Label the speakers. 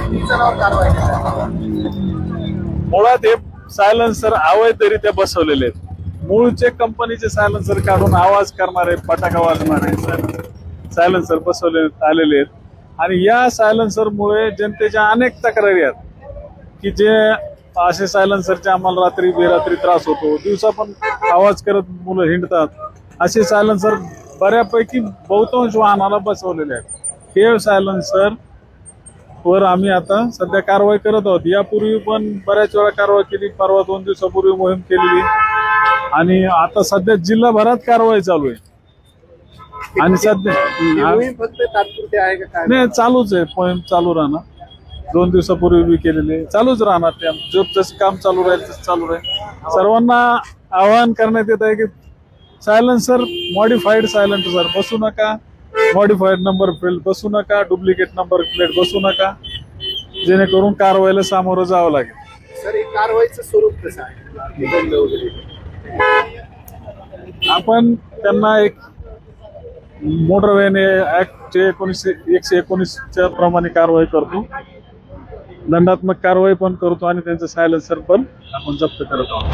Speaker 1: किती जणांवर कारवाई करणार?
Speaker 2: मुळात हे सायलेन्सर अवैधरित्या बसवलेले आहेत. मूळचे कंपनीचे सायलेन्सर काढून आवाज करणारे, फटाका वाजणारे सायलेन्सर बसवले आलेले आहेत. आणि या सायलेन्सरमुळे जनतेच्या अनेक तक्रारी आहेत की जे असे सायलेन्सरचे आम्हाला रात्री बेरात्री त्रास होतो, दिवसा पण आवाज करत मुलं हिंडतात. असे सायलेन्सर बऱ्यापैकी बहुतांश वाहनाला बसवलेले आहेत. हे सायलेन्सर वर आम्ही आता सध्या कारवाई करत आहोत. यापूर्वी पण बऱ्याच वेळा कारवाई केली. परवा 2 दिवसापूर्वी मोहीम केलेली आणि आता सध्या जिल्हाभरात कारवाई चालू आहे. आणि सध्या
Speaker 1: मोहीम फक्त तात्पुरते आहे का काय?
Speaker 2: नाही, चालूच आहे. मोहीम चालू राहणार. 2 दिवसापूर्वी बी केलेले, चालूच राहणार. ते जसं काम चालू राहील तसं चालू राहील. सर्वांना आवाहन करण्यात येत आहे की सायलेन्सर, मॉडिफाईड सायलेन्सर बसू नका, मॉडिफाईड नंबर प्लेट बसू नका, डुप्लिकेट नंबर प्लेट बसू नका, जेणेकरून कारवाईला सामोरं जावं लागेल.
Speaker 1: सर, ही कारवाईचं स्वरूप कसं आहे? निबंध वगैरे
Speaker 2: आपण त्यांना एक मोटर व्हॅन ऍक्टचे 119च्या प्रमाणे कारवाई करतो, दंडात्मक कारवाई पण करतो आणि त्यांचं सायलेन्सर पण आपण जप्त करत आहोत.